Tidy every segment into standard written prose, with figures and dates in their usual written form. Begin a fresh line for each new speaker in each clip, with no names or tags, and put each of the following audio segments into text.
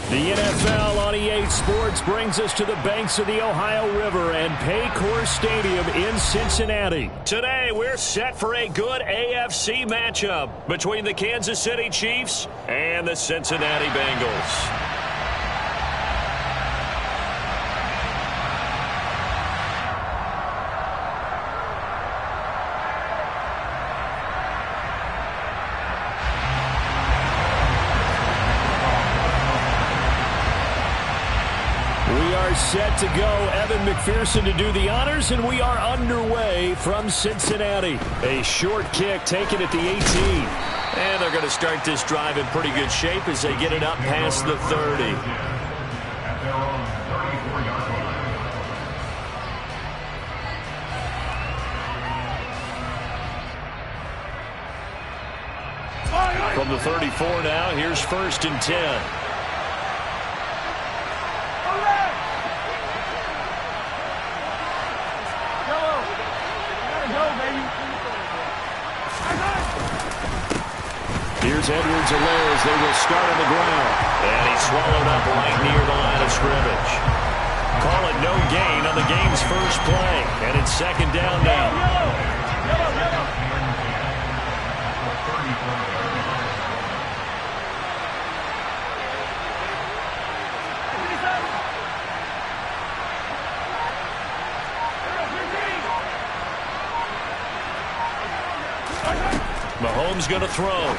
The NFL on EA Sports brings us to the banks of the Ohio River and Paycor Stadium in Cincinnati. Today, we're set for a good AFC matchup between the Kansas City Chiefs and the Cincinnati Bengals. Set to go, Evan McPherson to do the honors, and we are underway from Cincinnati. A short kick taken at the 18. And they're going to start this drive in pretty good shape as they get it up past the 30. From the 34 now, here's 1st and 10. Here's Edwards-Helaire as they will start on the ground. And he's swallowed up right near the line of scrimmage. Call it no gain on the game's first play. And it's 2nd down now. Mahomes going to throw.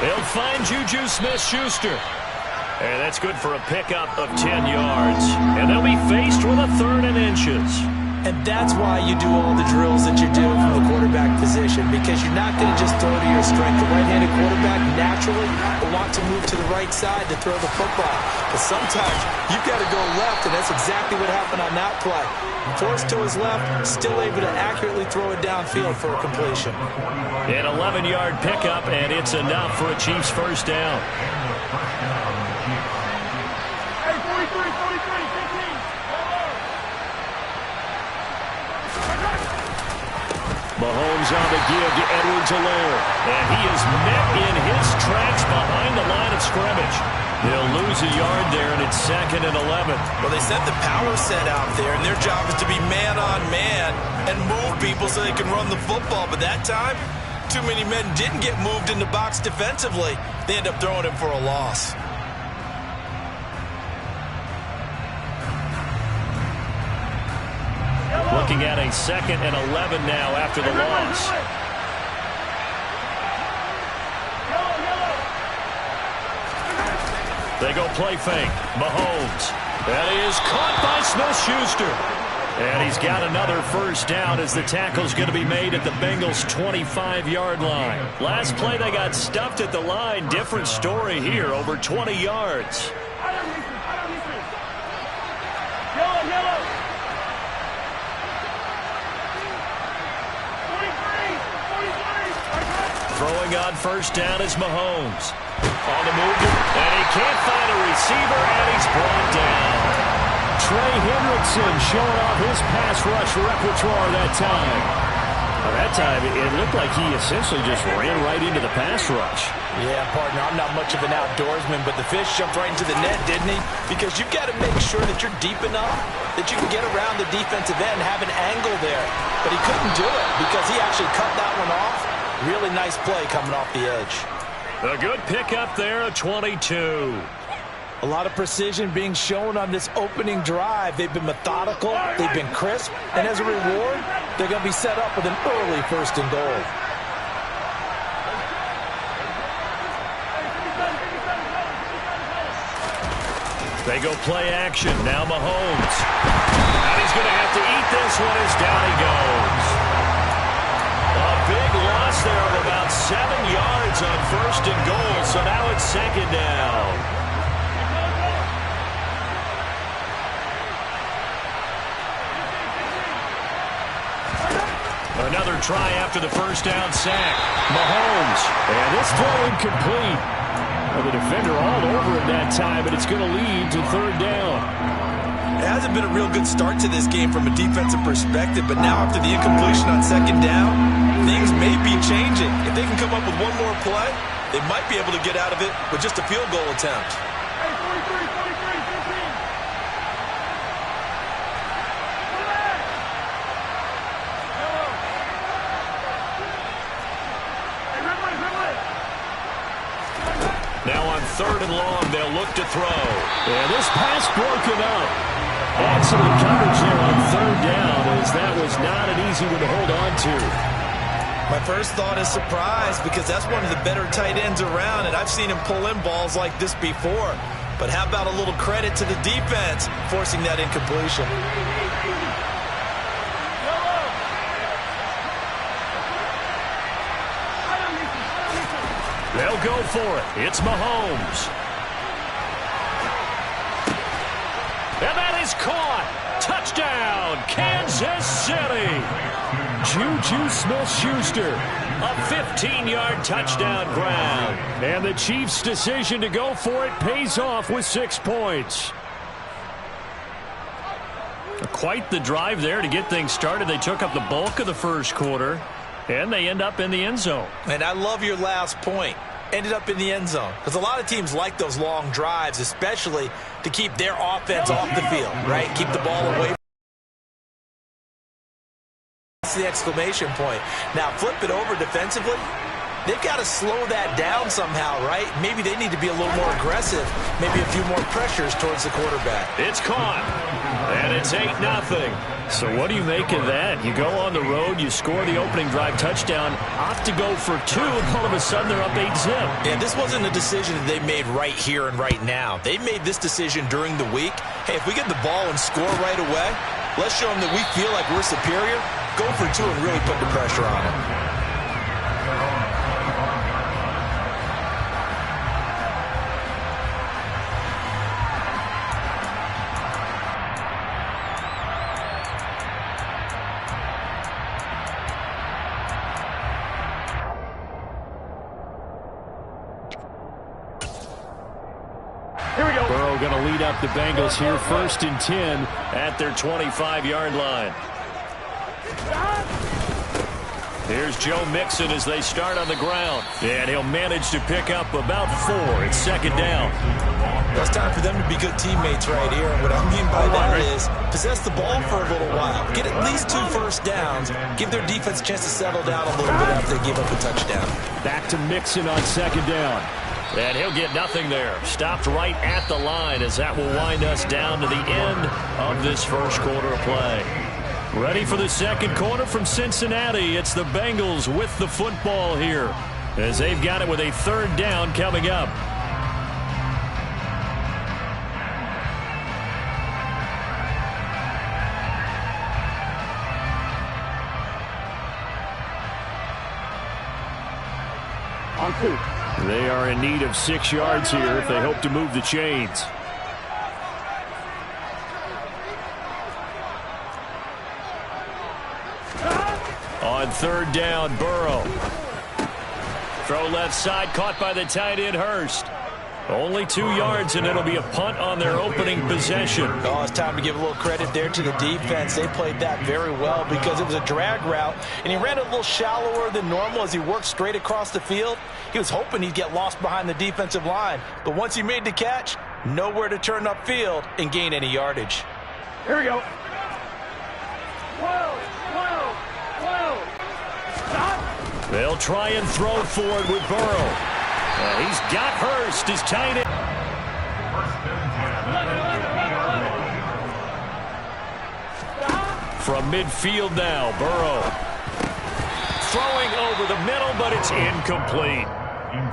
They'll find Juju Smith-Schuster. And that's good for a pickup of 10 yards. And they'll be faced with a 3rd and inches.
And that's why you do all the drills that you do from the quarterback position, because you're not going to just throw to your strength. The right-handed quarterback naturally will want to move to the right side to throw the football. But sometimes you've got to go left, and that's exactly what happened on that play. Forced to his left, still able to accurately throw it downfield for a completion.
An 11-yard pickup, and it's enough for a Chiefs first down.
Hey, 43, 15.
Mahomes on the give to Edwards-Helaire. And he is met in his tracks behind the line of scrimmage. They'll lose a yard there, and it's 2nd and 11.
Well, they sent the power set out there, and their job is to be man-on-man and move people so they can run the football. But that time, too many men didn't get moved in the box defensively. They end up throwing him for a loss.
Looking at a 2nd and 11 now after the loss. They go play fake. Mahomes. That is caught by Smith-Schuster. And he's got another first down as the tackle's going to be made at the Bengals' 25-yard line. Last play they got stuffed at the line. Different story here, over 20 yards. Throwing on first down is Mahomes. On the move, and he can't find a receiver, and he's brought down. Trey Hendrickson showing off his pass rush repertoire that time. Well, that time, it looked like he essentially just ran right into the pass rush.
Yeah, partner, I'm not much of an outdoorsman, but the fish jumped right into the net, didn't he? Because you've got to make sure that you're deep enough that you can get around the defensive end and have an angle there. But he couldn't do it because he actually cut that one off. Really nice play coming off the edge.
A good pickup there, a 22.
A lot of precision being shown on this opening drive. They've been methodical, they've been crisp, and as a reward, they're going to be set up with an early 1st and goal.
They go play action. Now Mahomes. And he's going to have to eat this one as down he goes. A big loss there of about 7 yards on 1st and goal, so now it's 2nd down. Another try after the first down sack. Mahomes. And this throw incomplete. Well, the defender all over him that time, but it's going to lead to 3rd down.
It hasn't been a real good start to this game from a defensive perspective, but now after the incompletion on 2nd down, things may be changing. If they can come up with one more play, they might be able to get out of it with just a field goal attempt.
3rd and long. They'll look to throw. And this pass broken up. Excellent coverage there on 3rd down, as that was not an easy one to hold on to.
My first thought is surprise, because that's one of the better tight ends around, and I've seen him pull in balls like this before. But how about a little credit to the defense forcing that incompletion?
They'll go for it. It's Mahomes. And that is caught. Touchdown, Kansas City. Juju Smith-Schuster, a 15-yard touchdown grab. And the Chiefs' decision to go for it pays off with 6 points. Quite the drive there to get things started. They took up the bulk of the first quarter, and they end up in the end zone.
And I love your last point. Ended up in the end zone. Because a lot of teams like those long drives, especially to keep their offense off the field, right? Keep the ball away. That's the exclamation point. Now flip it over defensively. They've got to slow that down somehow, right? Maybe they need to be a little more aggressive. Maybe a few more pressures towards the quarterback.
It's caught. And it's 8-0. So what do you make of that? You go on the road, you score the opening drive touchdown, opt to go for 2, and all of a sudden they're up 8-0.
Yeah, this wasn't a decision that they made right here and right now. They made this decision during the week. Hey, if we get the ball and score right away, let's show them that we feel like we're superior. Go for 2 and really put the pressure on them.
Here we go.
Burrow going to lead up the Bengals here, 1st and 10 at their 25-yard line. Here's Joe Mixon as they start on the ground. And he'll manage to pick up about 4. It's 2nd down.
Well, it's time for them to be good teammates right here. And what I mean by that is possess the ball for a little while. Get at least 2 first downs. Give their defense a chance to settle down a little bit after they give up a touchdown.
Back to Mixon on 2nd down. And he'll get nothing there. Stopped right at the line, as that will wind us down to the end of this first quarter of play. Ready for the second quarter from Cincinnati. It's the Bengals with the football here, as they've got it with a 3rd down coming up.
On 2.
They are in need of 6 yards here if they hope to move the chains. On 3rd down, Burrow. Throw left side, caught by the tight end Hurst. Only 2 yards, and it'll be a punt on their opening possession.
Oh, it's time to give a little credit there to the defense. They played that very well because it was a drag route, and he ran it a little shallower than normal as he worked straight across the field. He was hoping he'd get lost behind the defensive line, but once he made the catch, nowhere to turn upfield and gain any yardage.
Here we go. 12. Stop.
They'll try and throw forward with Burrow. He's got Hurst, his tight end. From midfield now, Burrow. Throwing over the middle, but it's incomplete.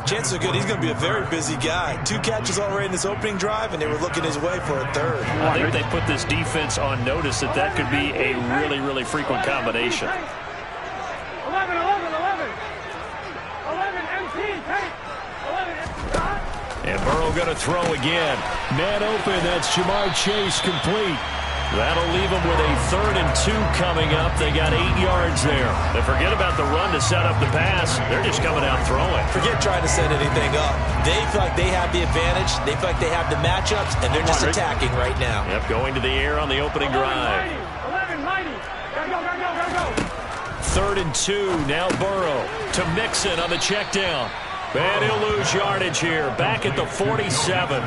Chances are good. He's going to be a very busy guy. 2 catches already in this opening drive, and they were looking his way for a 3rd.
I think they put this defense on notice that could be a really, really frequent combination.
11, 17, take. 11, stop.
And Burrow going to throw again. Man open, that's Jamar Chase complete. That'll leave them with a 3rd and 2 coming up. They got 8 yards there. But forget about the run to set up the pass. They're just coming out throwing.
Forget trying to set anything up. They feel like they have the advantage. They feel like they have the matchups, and they're just attacking right now.
Yep, going to the air on the opening drive.
11, 90. Gotta go.
3rd and 2. Now Burrow to Mixon on the check down. And he'll lose yardage here. Back at the 47.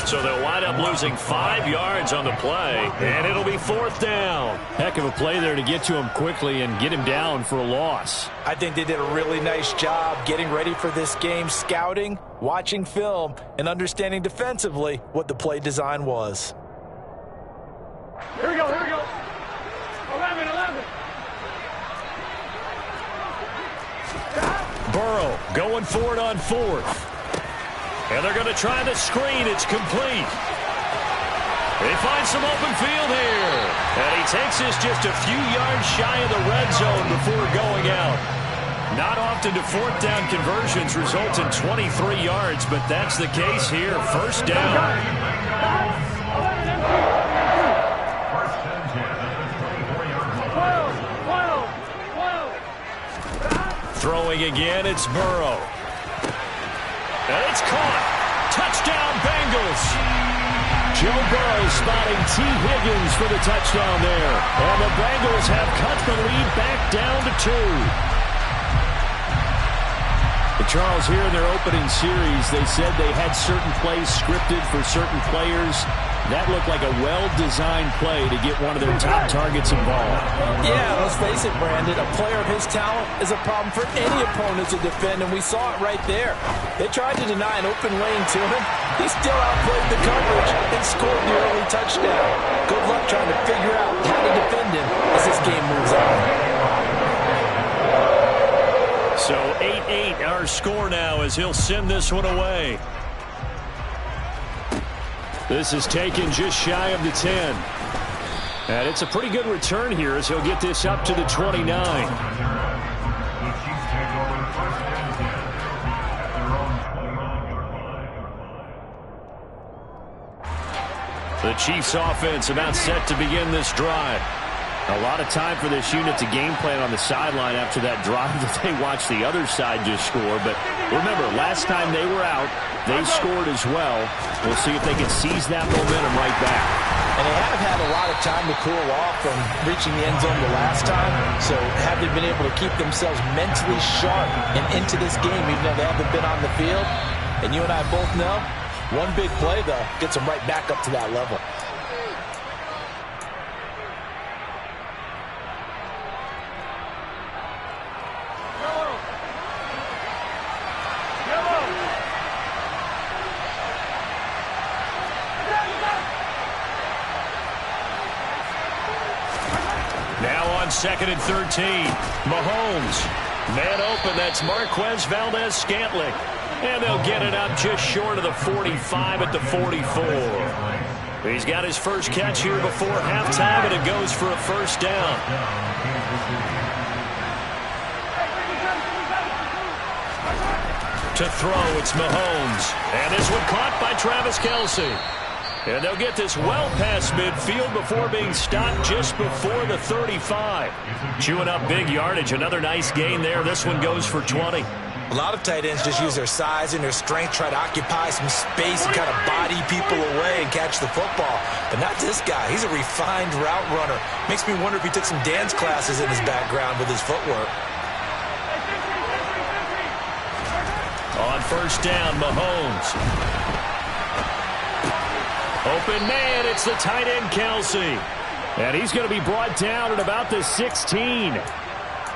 So they'll wind up losing 5 yards on the play, and it'll be 4th down.
Heck of a play there to get to him quickly and get him down for a loss.
I think they did a really nice job getting ready for this game, scouting, watching film, and understanding defensively what the play design was.
Here we go, here we go. 11, 11.
Burrow going for it on 4th. And they're going to try the screen. It's complete. They find some open field here. And he takes this just a few yards shy of the red zone before going out. Not often do 4th down conversions result in 23 yards, but that's the case here. 1st down.
12.
Throwing again, it's Burrow. And it's caught. Touchdown, Bengals. Joe Burrow spotting T. Higgins for the touchdown there. And the Bengals have cut the lead back down to 2.
But Charles, here in their opening series, they said they had certain plays scripted for certain players. That looked like a well-designed play to get one of their top targets involved.
Yeah, let's face it, Brandon. A player of his talent is a problem for any opponent to defend, and we saw it right there. They tried to deny an open lane to him. He still outplayed the coverage and scored the early touchdown. Good luck trying to figure out how to defend him as this game moves on.
So 8-8 our score now as he'll send this one away. This is taken just shy of the 10. And it's a pretty good return here as he'll get this up to the 29. The Chiefs offense about set to begin this drive. A lot of time for this unit to game plan on the sideline after that drive that they watched the other side just score. But remember, last time they were out, they scored as well. We'll see if they can seize that momentum right back.
And they have had a lot of time to cool off from reaching the end zone the last time. So have they been able to keep themselves mentally sharp and into this game even though they haven't been on the field? And you and I both know, one big play, though, gets them right back up to that level.
Now on 2nd and 13. Mahomes. Man open. That's Marquez Valdez-Scantling. And they'll get it up just short of the 45 at the 44. He's got his first catch here before halftime, and it goes for a 1st down. To throw, it's Mahomes. And this one caught by Travis Kelce. And they'll get this well past midfield before being stopped just before the 35. Chewing up big yardage. Another nice gain there. This one goes for 20.
A lot of tight ends just use their size and their strength, try to occupy some space and kind of body people away and catch the football. But not this guy. He's a refined route runner. Makes me wonder if he took some dance classes in his background with his footwork.
On 1st down, Mahomes. Open man, it's the tight end, Kelce. And he's going to be brought down at about the 16.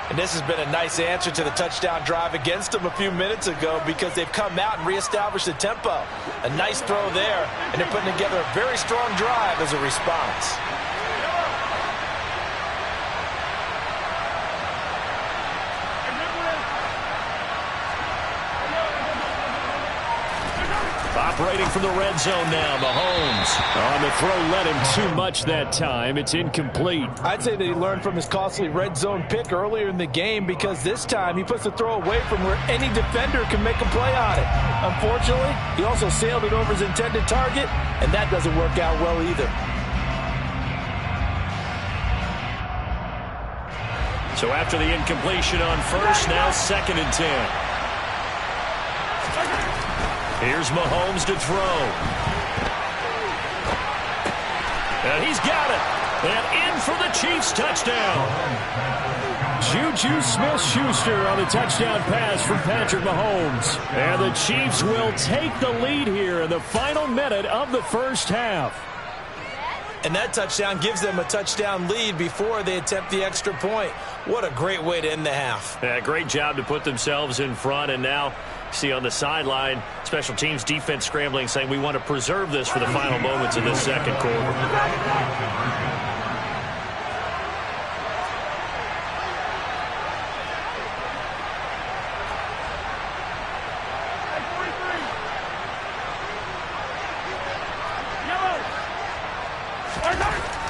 And this has been a nice answer to the touchdown drive against them a few minutes ago because they've come out and reestablished the tempo. A nice throw there, and they're putting together a very strong drive as a response.
Operating from the red zone now, Mahomes. On the throw, led him too much that time. It's incomplete.
I'd say that he learned from his costly red zone pick earlier in the game because this time he puts the throw away from where any defender can make a play on it. Unfortunately, he also sailed it over his intended target, and that doesn't work out well either.
So after the incompletion on 1st, now 2nd and 10. Here's Mahomes to throw. And he's got it. And in for the Chiefs touchdown. Juju Smith-Schuster on the touchdown pass from Patrick Mahomes. And the Chiefs will take the lead here in the final minute of the first half.
And that touchdown gives them a touchdown lead before they attempt the extra point. What a great way to end the half.
Yeah, great job to put themselves in front. And now, see on the sideline, special teams defense scrambling, saying we want to preserve this for the final moments of this second quarter.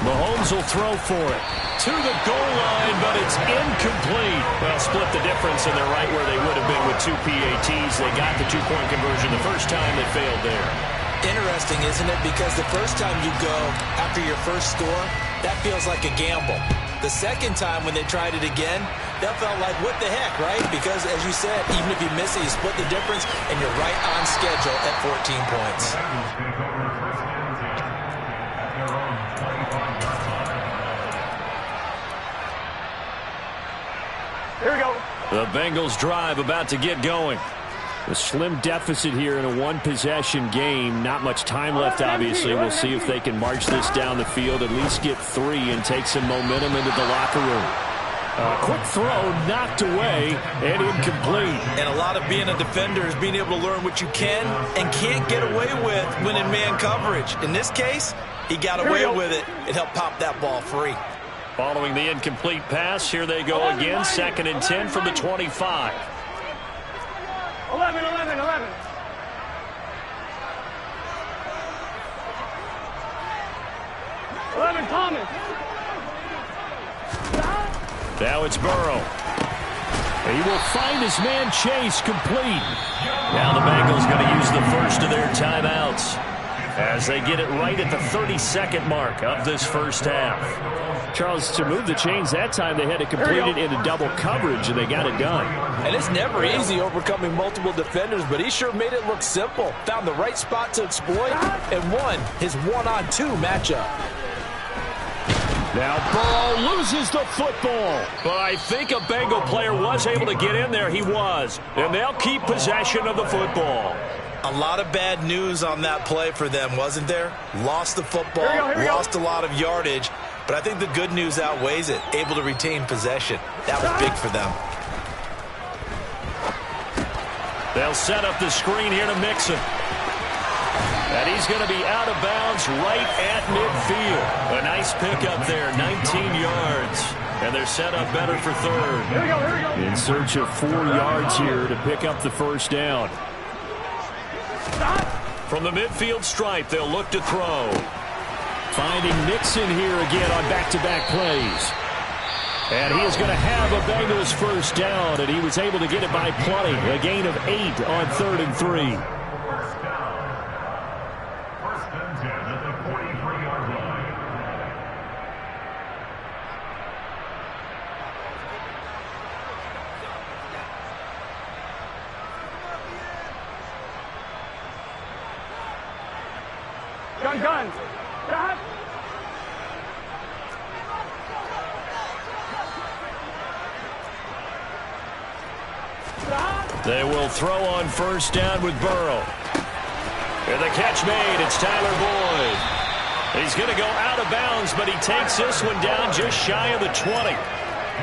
Mahomes will throw for it. To the goal line, but it's incomplete. Well, split the difference, and they're right where they would have been with 2 PATs. They got the two-point conversion the first time. They failed there.
Interesting, isn't it? Because the first time you go after your first score, that feels like a gamble. The second time when they tried it again, that felt like, what the heck, right? Because, as you said, even if you miss it, you split the difference, and you're right on schedule at 14 points.
Here we go.
The Bengals drive about to get going. A slim deficit here in a one-possession game. Not much time left, obviously. We'll see if they can march this down the field, at least get 3 and take some momentum into the locker room. A quick throw knocked away and incomplete.
And a lot of being a defender is being able to learn what you can and can't get away with when in man coverage. In this case, he got away with it. It helped pop that ball free.
Following the incomplete pass, here they go again. 2nd and 10 from the 25.
11. 11, Thomas.
Now it's Burrow. He will find his man Chase complete. Now the Bengals going to use the first of their timeouts as they get it right at the 32nd mark of this first half. Charles, to move the chains that time, they had to complete it into double coverage, and they got it done.
And it's never easy overcoming multiple defenders, but he sure made it look simple. Found the right spot to exploit and won his 1-on-2 matchup.
Now Burrow loses the football. But I think a Bengal player was able to get in there. He was. And they'll keep possession of the football.
A lot of bad news on that play for them, wasn't there? Lost the football, lost a lot of yardage. But I think the good news outweighs it. Able to retain possession. That was big for them.
They'll set up the screen here to Mixon. And he's going to be out of bounds right at midfield. A nice pickup there, 19 yards. And they're set up better for 3rd.
Here we go.
In search of 4 yards here to pick up the first down. From the midfield stripe, they'll look to throw. Finding Mixon here again on back-to-back plays. And he is going to have a Bengals first down, and he was able to get it by plenty. A gain of 8 on 3rd and 3.
Gun. Stop.
They will throw on first down with Burrow. And the catch made. It's Tyler Boyd. He's going to go out of bounds, but he takes this one down just shy of the 20.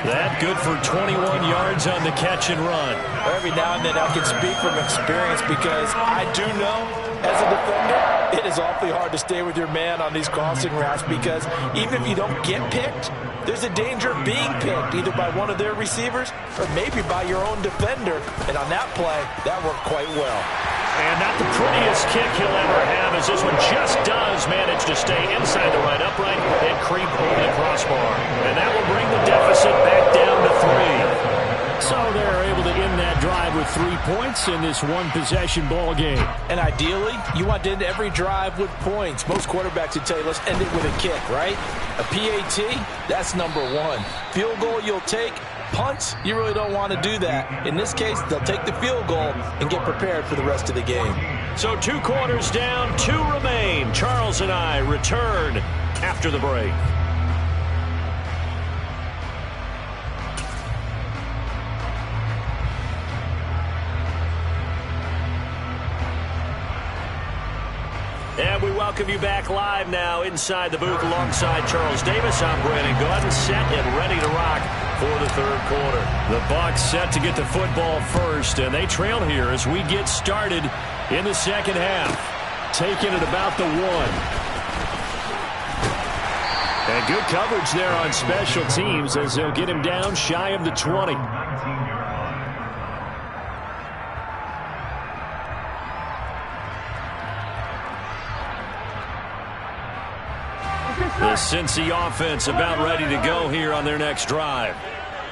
That good for 21 yards on the catch and run.
Every now and then I can speak from experience because I do know as a defender it is awfully hard to stay with your man on these crossing routes because even if you don't get picked, there's a danger of being picked either by one of their receivers or maybe by your own defender. And on that play, that worked quite well.
And not the prettiest kick he'll ever have as this one just does manage to stay inside the right upright and creep over the crossbar. And that will bring the deficit back down to 3. So they're able to end that drive with 3 points in this one-possession ball game.
And ideally, you want to end every drive with points. Most quarterbacks would tell you, let's end it with a kick, right? A PAT, that's number 1. Field goal you'll take. Punts, you really don't want to do that. In this case, they'll take the field goal and get prepared for the rest of the game.
So 2 quarters down, 2 remain. Charles and I return after the break. And we welcome you back live now inside the booth alongside Charles Davis. I'm Brandon Gaudin, set and ready to rock for the third quarter. The Bucs set to get the football first, and they trail here as we get started in the second half. Taking it about the 1. And good coverage there on special teams as they'll get him down shy of the 20. The Cincy offense about ready to go here on their next drive.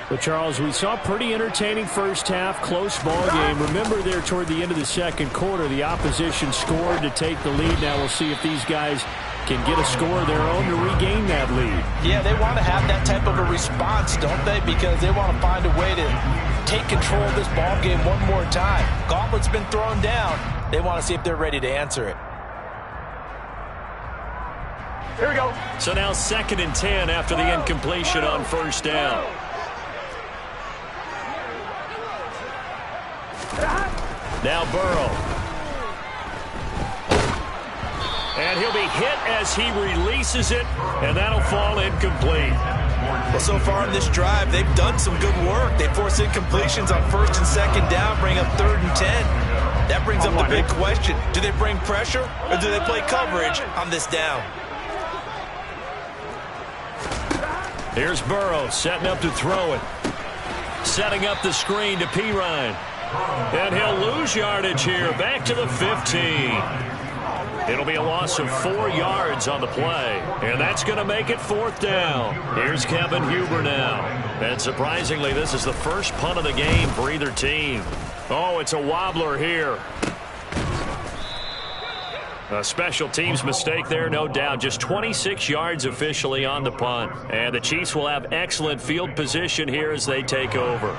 But, Charles, we saw pretty entertaining first half, close ball game. Remember there toward the end of the second quarter, the opposition scored to take the lead. Now we'll see if these guys can get a score of their own to regain that lead.
Yeah, they want to have that type of a response, don't they? Because they want to find a way to take control of this ball game one more time. Gauntlet's been thrown down. They want to see if they're ready to answer it.
Here we go.
So now 2nd and 10 after the incompletion on first down. Now Burrow. And he'll be hit as he releases it, and that'll fall incomplete.
Well, so far in this drive, they've done some good work. They force incompletions on 1st and 2nd down, bring up 3rd and 10. That brings up the big question. Do they bring pressure, or do they play coverage on this down?
Here's Burrow setting up to throw it. Setting up the screen to Pirine. And he'll lose yardage here, back to the 15. It'll be a loss of 4 yards on the play. And that's going to make it 4th down. Here's Kevin Huber now. And surprisingly, this is the first punt of the game for either team. Oh, it's a wobbler here. A special teams mistake there, no doubt. Just 26 yards officially on the punt. And the Chiefs will have excellent field position here as they take over.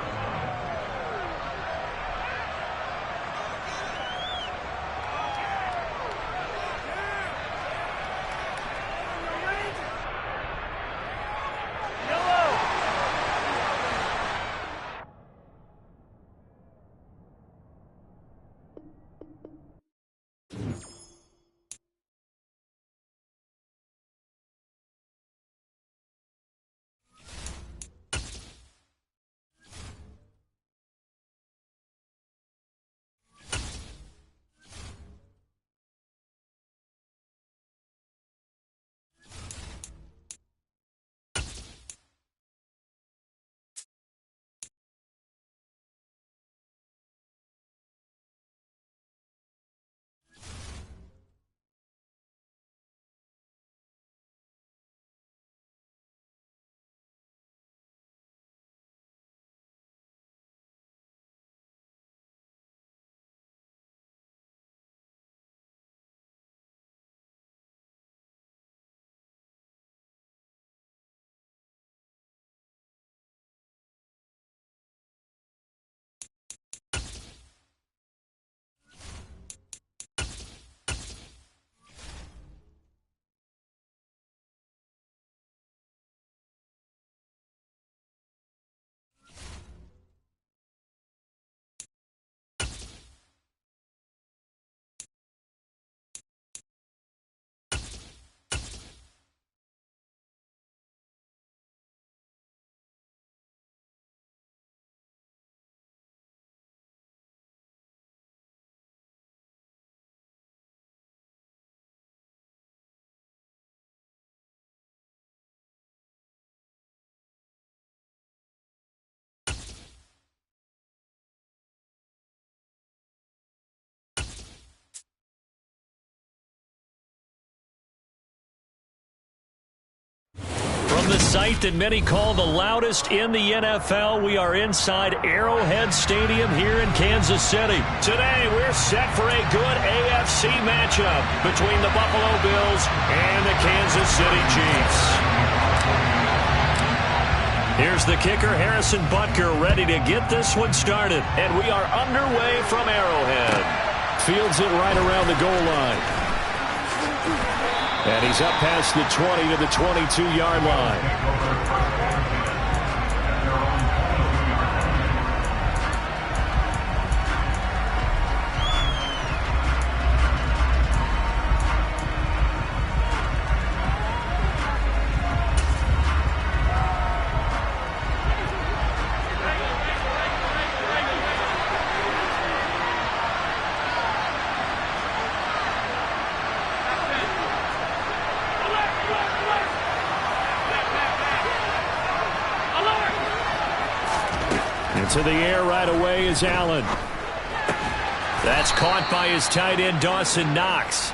From the site that many call the loudest in the NFL, we are inside Arrowhead Stadium here in Kansas City. Today, we're set for a good AFC matchup between the Buffalo Bills and the Kansas City Chiefs. Here's the kicker, Harrison Butker, ready to get this one started. And we are underway from Arrowhead.
Fields it right around the goal line. And he's up past the 20 to the 22-yard line. To the air right away is Allen. That's caught by his tight end, Dawson Knox.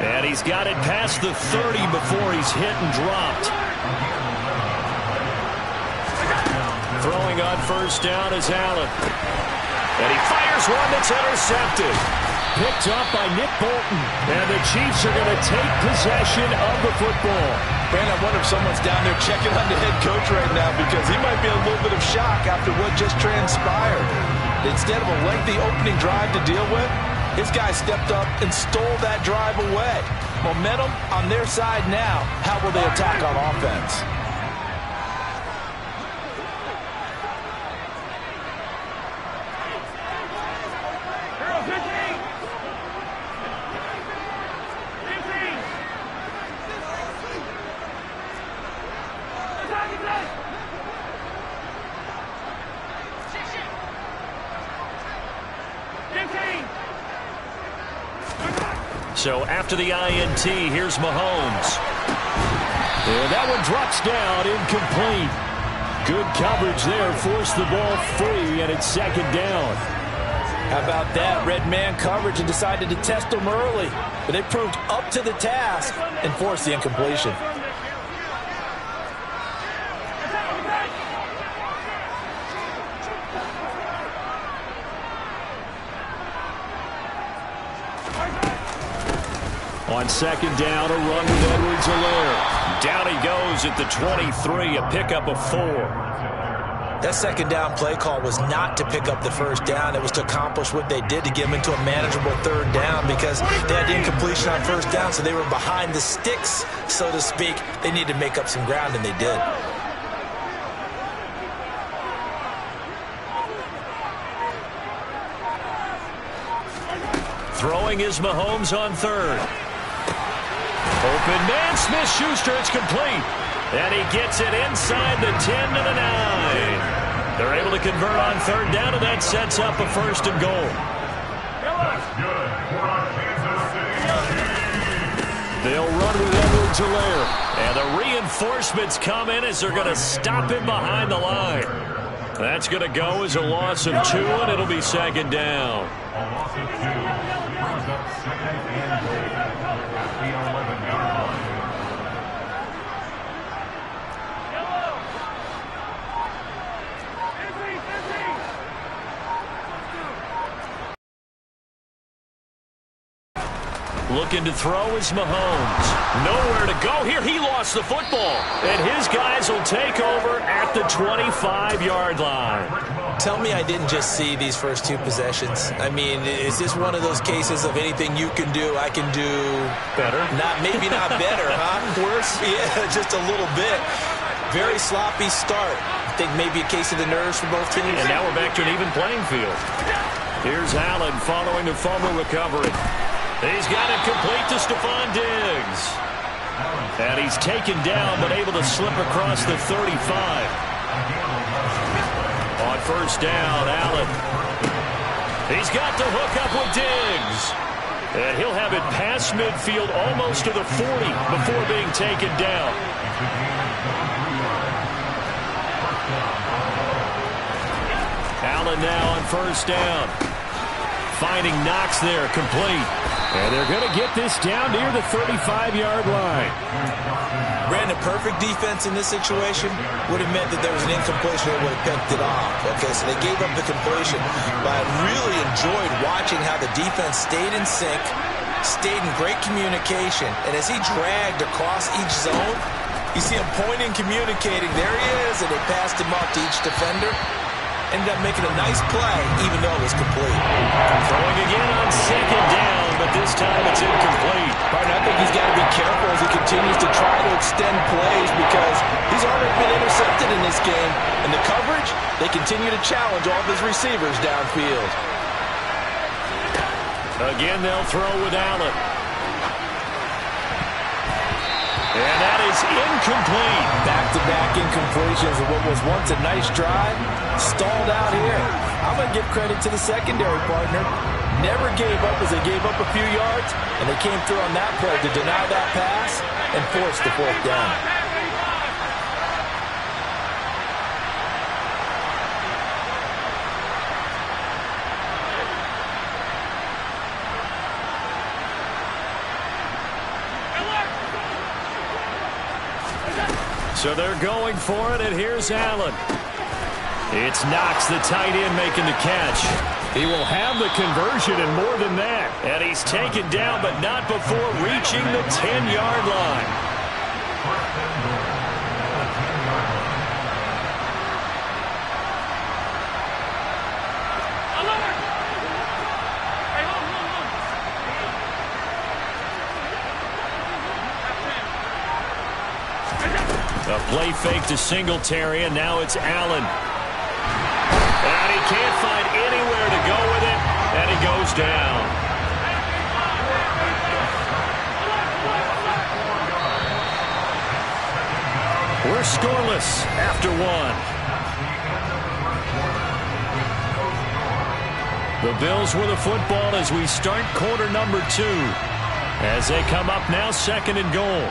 And he's got it past the 30 before he's hit and dropped. Throwing on first down is Allen. And he fires one that's intercepted. Picked up by Nick Bolton. And the Chiefs are going to take possession of the football.
Brandon, I wonder if someone's down there checking on the head coach right now because he might be in a little bit of shock after what just transpired. Instead of a lengthy opening drive to deal with, his guy stepped up and stole that drive away. Momentum on their side now. How will they attack on offense?
So after the INT, here's Mahomes. And that one drops down, incomplete. Good coverage there, forced the ball free, and it's second down.
How about that? Red man coverage and decided to test them early. But they proved up to the task and forced the incompletion.
On second down, a run with Edwards-Helaire. Down he goes at the 23, a pickup of 4.
That second down play call was not to pick up the first down. It was to accomplish what they did to get them into a manageable third down because they had incompletion on first down, so they were behind the sticks, so to speak. They needed to make up some ground, and they did.
Throwing is Mahomes on third. Open man, Smith-Schuster, it's complete. And he gets it inside the 10 to the 9. They're able to convert on third down, and that sets up a first and goal. They'll run with Edwards-Helaire. And the reinforcements come in as they're going to stop him behind the line. That's going to go as a loss of 2, and it'll be second down.
A loss of 2 brings up second and goal at the 11-yard line.
Looking to throw is Mahomes. Nowhere to go here. He lost the football. And his guys will take over at the 25-yard line.
Tell me I didn't just see these first 2 possessions. I mean, is this one of those cases of anything you can do, I can do
better?
Maybe not better, huh? Worse? Yeah, just a little bit. Very sloppy start. I think maybe a case of the nerves for both teams.
And now we're back to an even playing field. Here's Allen following the fumble recovery. He's got it complete to Stephon Diggs. And he's taken down but able to slip across the 35. On first down, Allen. He's got to hook up with Diggs. And he'll have it past midfield almost to the 40 before being taken down. Allen now on first down. Finding Knox there, complete. And they're going to get this down near the 35-yard line.
Brandon, perfect defense in this situation would have meant that there was an incompletion that would have picked it off. Okay, so they gave up the completion. But I really enjoyed watching how the defense stayed in sync, stayed in great communication. And as he dragged across each zone, you see him pointing, communicating. There he is, and they passed him off to each defender. Ended up making a nice play, even though it was complete.
Throwing again on second down, but this time it's incomplete.
Partner, I think he's got to be careful as he continues to try to extend plays because he's already been intercepted in this game. And the coverage, they continue to challenge all of his receivers downfield.
Again, they'll throw with Allen. And that is incomplete.
Back-to-back incompletions of what was once a nice drive. Stalled out here. I'm going to give credit to the secondary partner. Never gave up as they gave up a few yards, and they came through on that play to deny that pass and force the fourth down.
So they're going for it, and here's Allen. It's Knox, the tight end, making the catch. He will have the conversion and more than that. And he's taken down, but not before reaching the 10-yard line. A play fake to Singletary, and now it's Allen. And he can't find anywhere to go with it, and he goes down. We're scoreless after one. The Bills with the football as we start quarter number 2. As they come up now, 2nd and goal.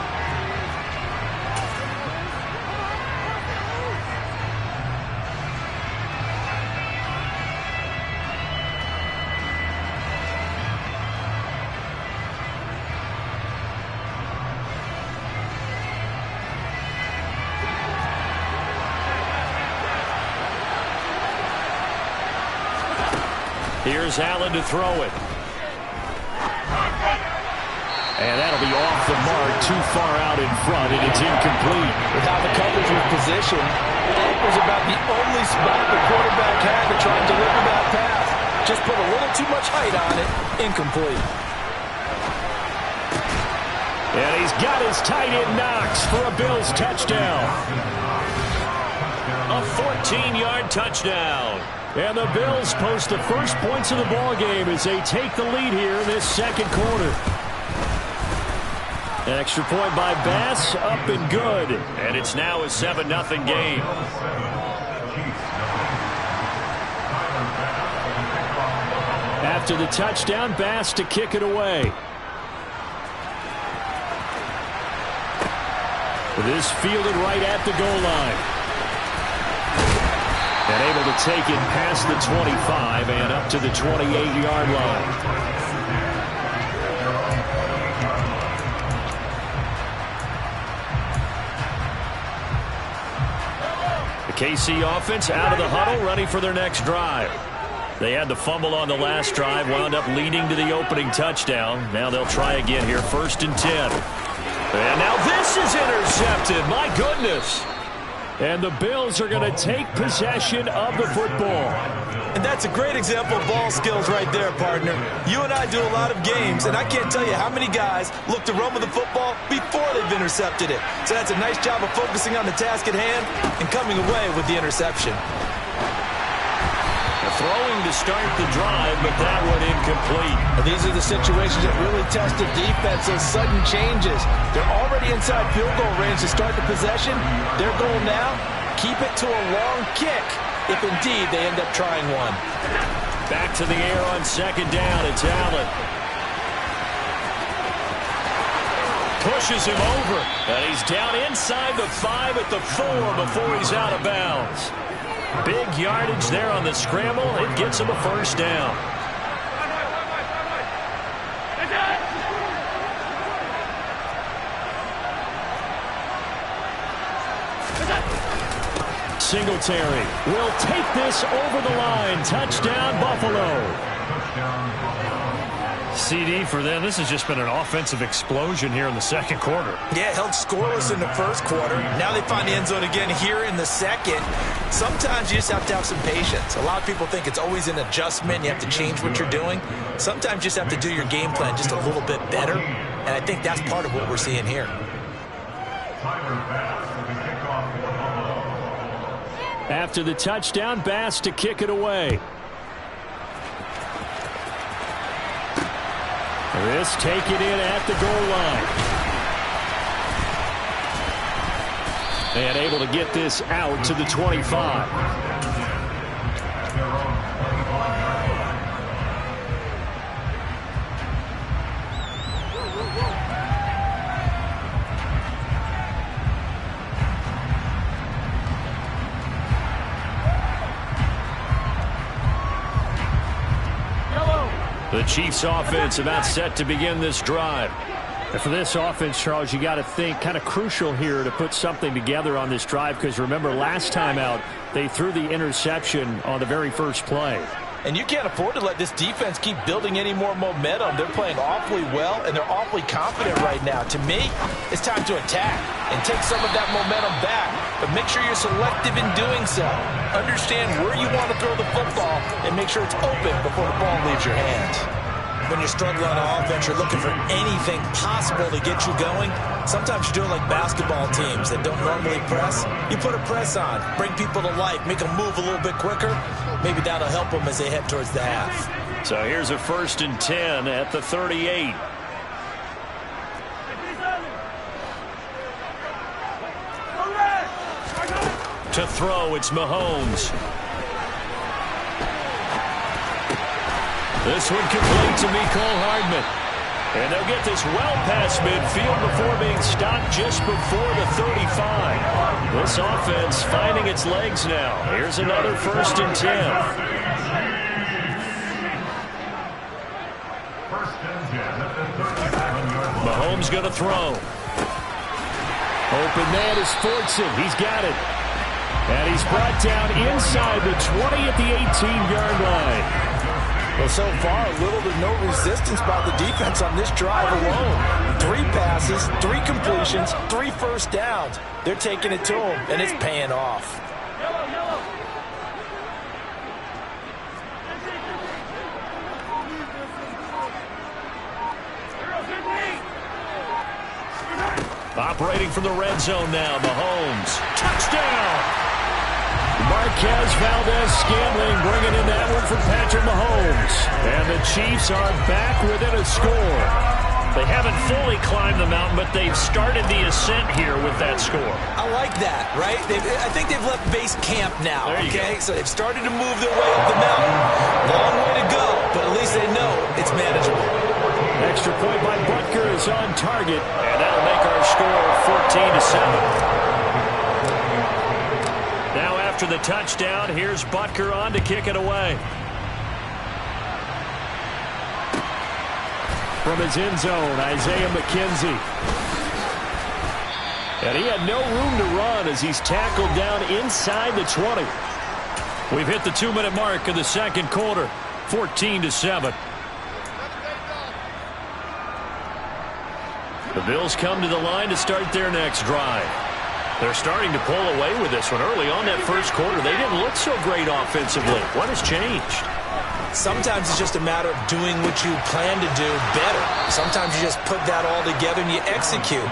Here's Allen to throw it. And that'll be off the mark, too far out in front, and it's incomplete.
With how the coverage was positioned, it was about the only spot the quarterback had to try and deliver that pass. Just put a little too much height on it. Incomplete.
And he's got his tight end Knox for a Bills touchdown. A 14-yard touchdown. And the Bills post the first points of the ball game as they take the lead here in this 2nd quarter. An extra point by Bass, up and good. And it's now a 7-0 game. After the touchdown, Bass to kick it away. This fielded right at the goal line. And able to take it past the 25 and up to the 28-yard line. The KC offense out of the huddle, ready for their next drive. They had the fumble on the last drive, wound up leading to the opening touchdown. Now they'll try again here, 1st and 10. And now this is intercepted. My goodness. And the Bills are going to take possession of the football.
And that's a great example of ball skills right there, partner. You and I do a lot of games, and I can't tell you how many guys look to run with the football before they've intercepted it. So that's a nice job of focusing on the task at hand and coming away with the interception.
Throwing to start the drive, but that one incomplete.
Well, these are the situations that really test the defense, those sudden changes. They're already inside field goal range to start the possession. Their goal now, keep it to a long kick, if indeed they end up trying one.
Back to the air on 2nd down, it's Allen. Pushes him over, and he's down inside the 5 at the 4 before he's out of bounds. Big yardage there on the scramble. It gets him a 1st down. Singletary will take this over the line. Touchdown, Buffalo. CD for them. This has just been an offensive explosion here in the 2nd quarter.
Yeah, held scoreless in the 1st quarter. Now they find the end zone again here in the 2nd. Sometimes you just have to have some patience. A lot of people think it's always an adjustment. You have to change what you're doing. Sometimes you just have to do your game plan just a little bit better. And I think that's part of what we're seeing here.
After the touchdown, Bass to kick it away. This taken in at the goal line. And able to get this out to the 25. The Chiefs offense about set to begin this drive. And for this offense, Charles, you got to think kind of crucial here to put something together on this drive, because remember last time out they threw the interception on the very first play.
And you can't afford to let this defense keep building any more momentum. They're playing awfully well, and they're awfully confident right now. To me, it's time to attack and take some of that momentum back. But make sure you're selective in doing so. Understand where you want to throw the football and make sure it's open before the ball leaves your hands. When you're struggling on offense, you're looking for anything possible to get you going. Sometimes you're doing like basketball teams that don't normally press. You put a press on, bring people to life, make them move a little bit quicker. Maybe that'll help them as they head towards the half.
So here's a 1st and 10 at the 38. To throw, it's Mahomes. This one complete to Mecole Hardman. And they'll get this well past midfield before being stopped just before the 35. This offense finding its legs now. Here's another 1st and 10.
1st and 10 at the 37-yard line.
Mahomes going to throw. Open man is Fortson. He's got it. And he's brought down inside the 20 at the 18-yard line.
Well, so far, little to no resistance by the defense on this drive alone. 3 passes, 3 completions, 3 first downs. They're taking it to them, and it's paying off.
Operating from the red zone now, Mahomes. Touchdown! Marquez Valdez-Scantling bringing in that one for Patrick Mahomes. And the Chiefs are back within a score. They haven't fully climbed the mountain, but they've started the ascent here with that score.
I like that, right? I think they've left base camp now, okay? So they've started to move their way up the mountain. Long way to go, but at least they know it's manageable.
Extra point by Butker is on target, and that'll make our score 14-7. Now after the touchdown, here's Butker on to kick it away. From his end zone, Isaiah McKenzie. And he had no room to run as he's tackled down inside the 20. We've hit the 2-minute mark of the second quarter, 14-7. The Bills come to the line to start their next drive. They're starting to pull away with this one. Early on that first quarter, they didn't look so great offensively. What has changed?
Sometimes it's just a matter of doing what you plan to do better. Sometimes you just put that all together and you execute.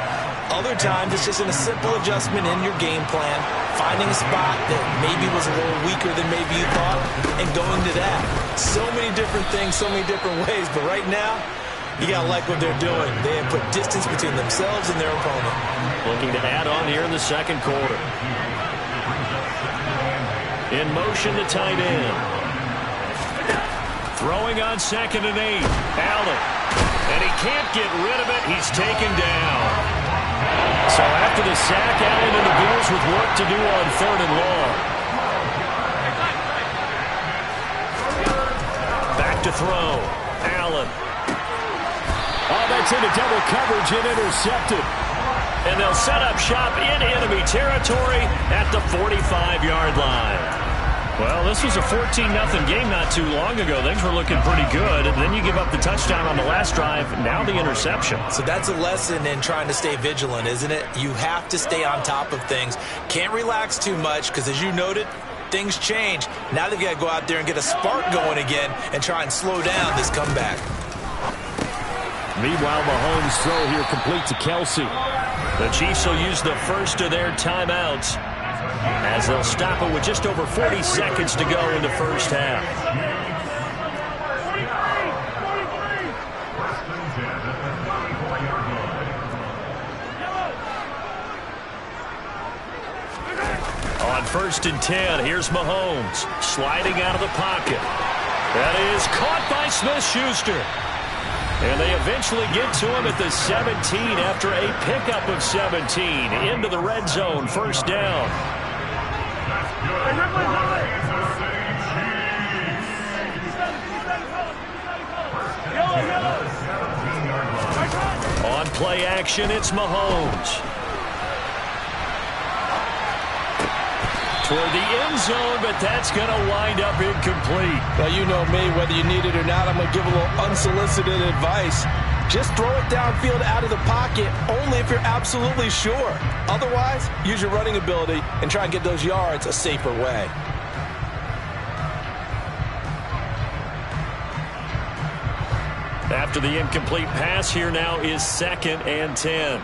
Other times it's just a simple adjustment in your game plan, finding a spot that maybe was a little weaker than maybe you thought, and going to that. So many different things, so many different ways, but right now, you got to like what they're doing. They have put distance between themselves and their opponent.
Looking to add on here in the second quarter. In motion, the tight end. Throwing on 2nd and 8. Allen. And he can't get rid of it. He's taken down. So after the sack, Allen and the Bills with work to do on 3rd and long. Back to throw. Allen. Oh, that's into double coverage and intercepted. And they'll set up shop in enemy territory at the 45-yard line. Well, this was a 14-0 game not too long ago. Things were looking pretty good. And then you give up the touchdown on the last drive. Now the interception.
So that's a lesson in trying to stay vigilant, isn't it? You have to stay on top of things. Can't relax too much because, as you noted, things change. Now they've got to go out there and get a spark going again and try and slow down this comeback.
Meanwhile, Mahomes' throw here complete to Kelsey.
The Chiefs will use the first of their timeouts as they'll stop it with just over 40 seconds to go in the first half. On 1st and 10, here's Mahomes sliding out of the pocket. That is caught by Smith-Schuster. And they eventually get to him at the 17 after a pickup of 17 into the red zone. 1st down. On Play action, it's Mahomes. Toward the end zone, but that's going to wind up incomplete.
Now, you know me, whether you need it or not, I'm going to give a little unsolicited advice. Just throw it downfield out of the pocket, only if you're absolutely sure. Otherwise, use your running ability and try and get those yards a safer way.
After the incomplete pass, here now is 2nd and 10.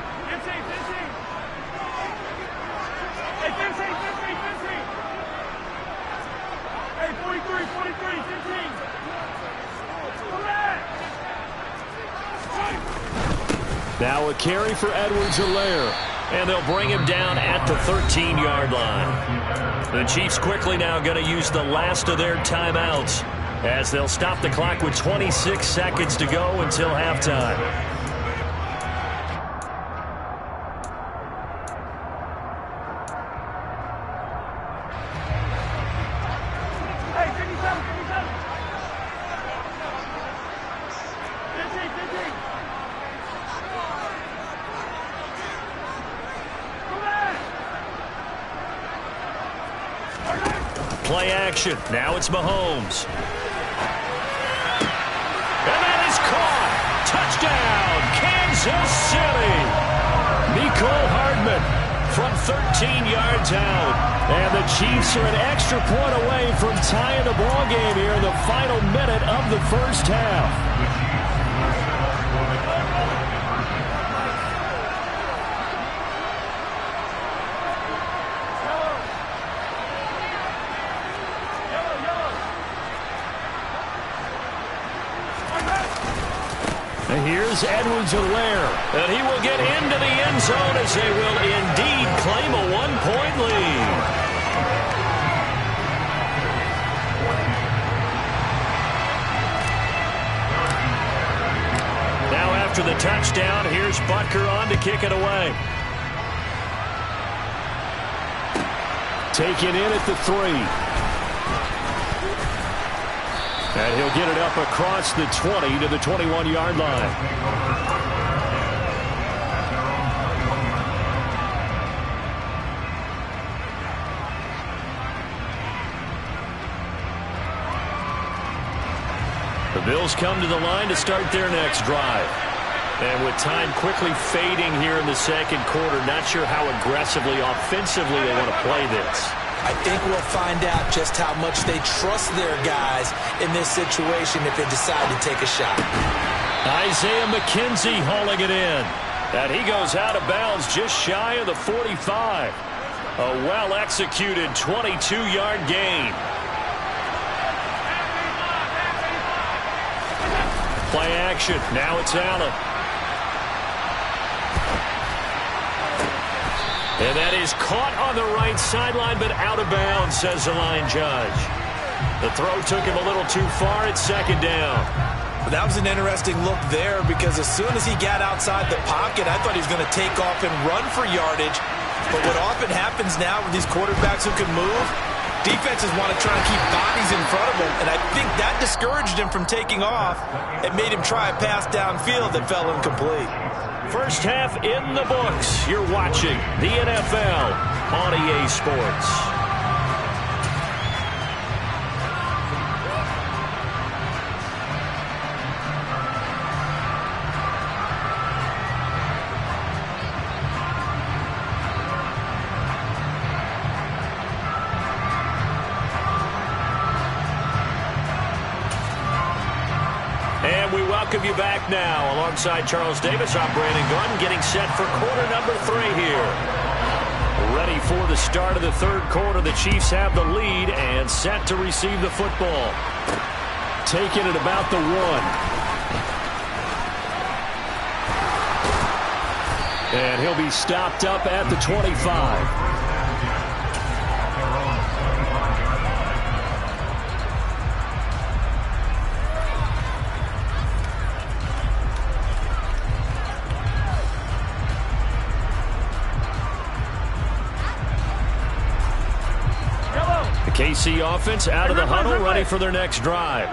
Now a carry for Edwards-Helaire, and they'll bring him down at the 13-yard line. The Chiefs quickly now going to use the last of their timeouts as they'll stop the clock with 26 seconds to go until halftime. Play action. Now it's Mahomes. And that is caught. Touchdown, Kansas City. Mecole Hardman from 13 yards out. And the Chiefs are an extra point away from tying the ball game here in the final minute of the first half. Here's Edwards-Helaire, and he will get into the end zone as they will indeed claim a one-point lead. Now after the touchdown, here's Butker on to kick it away. Taken in at the 3. And he'll get it up across the 20 to the 21-yard line. The Bills come to the line to start their next drive. And with time quickly fading here in the second quarter, not sure how aggressively, offensively they want to play this.
I think we'll find out just how much they trust their guys in this situation if they decide to take a shot.
Isaiah McKenzie hauling it in. And he goes out of bounds just shy of the 45. A well-executed 22-yard gain. Play action. Now it's Allen. And that is caught on the right sideline, but out of bounds, says the line judge. The throw took him a little too far. It's 2nd down.
That was an interesting look there because as soon as he got outside the pocket, I thought he was going to take off and run for yardage. But what often happens now with these quarterbacks who can move, defenses want to try and keep bodies in front of him, and I think that discouraged him from taking off and made him try a pass downfield that fell incomplete.
First half in the books. You're watching the NFL on EA Sports. And we welcome you back now. Alongside Charles Davis, I'm Brandon Gordon, getting set for quarter number 3 here. Ready for the start of the third quarter. The Chiefs have the lead and set to receive the football. Taken at about the 1. And he'll be stopped up at the 25. KC offense out of the huddle, ready for their next drive.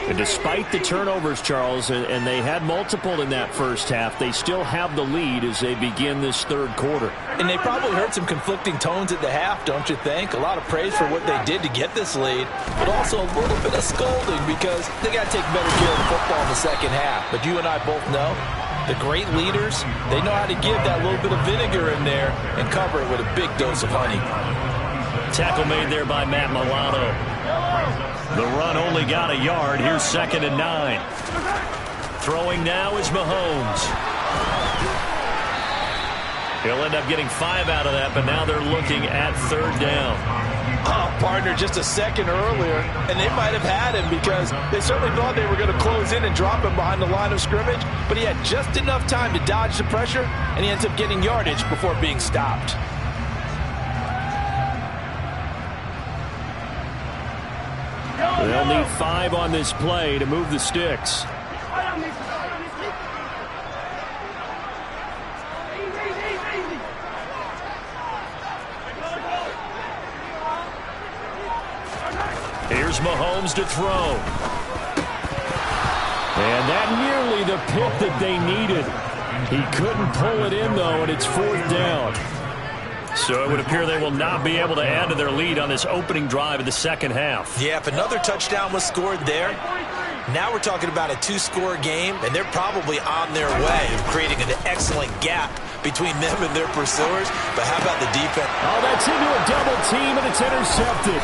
And despite the turnovers, Charles, and they had multiple in that first half, they still have the lead as they begin this third quarter.
And they probably heard some conflicting tones at the half, don't you think? A lot of praise for what they did to get this lead, but also a little bit of scolding because they got to take better care of the football in the second half. But you and I both know the great leaders, they know how to give that little bit of vinegar in there and cover it with a big dose of honey.
Tackle made there by Matt Milano. The run only got a yard. Here's 2nd and 9. Throwing now is Mahomes. He'll end up getting 5 out of that, but now they're looking at 3rd down.
Oh, partner, just a second earlier, and they might have had him because they certainly thought they were going to close in and drop him behind the line of scrimmage, but he had just enough time to dodge the pressure, and he ends up getting yardage before being stopped.
They'll need 5 on this play to move the sticks. Here's Mahomes to throw. And that nearly the pick that they needed. He couldn't pull it in, though, and it's 4th down. So it would appear they will not be able to add to their lead on this opening drive of the second half.
Yeah, if another touchdown was scored there, now we're talking about a 2-score game, and they're probably on their way of creating an excellent gap between them and their pursuers. But how about the defense?
Oh, that's into a double team, and it's intercepted.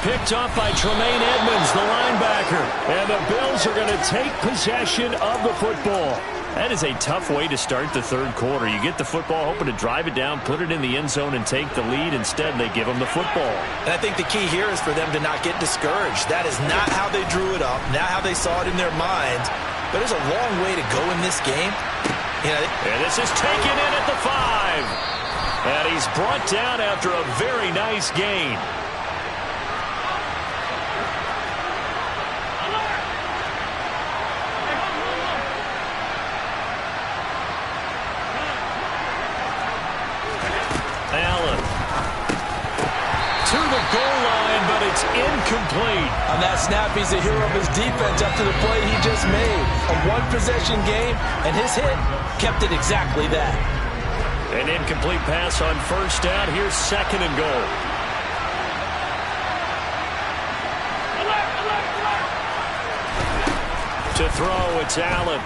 Picked off by Tremaine Edmonds, the linebacker. And the Bills are going to take possession of the football. That is a tough way to start the third quarter. You get the football, hoping to drive it down, put it in the end zone, and take the lead. Instead, they give them the football.
And I think the key here is for them to not get discouraged. That is not how they drew it up, not how they saw it in their minds. But there's a long way to go in this game.
And this is taken in at the 5. And he's brought down after a very nice gain. Incomplete.
On that snap, he's a hero of his defense after the play he just made. A one-possession game, and his hit kept it exactly that.
An incomplete pass on 1st down. Here's 2nd and goal. To throw, it's Allen.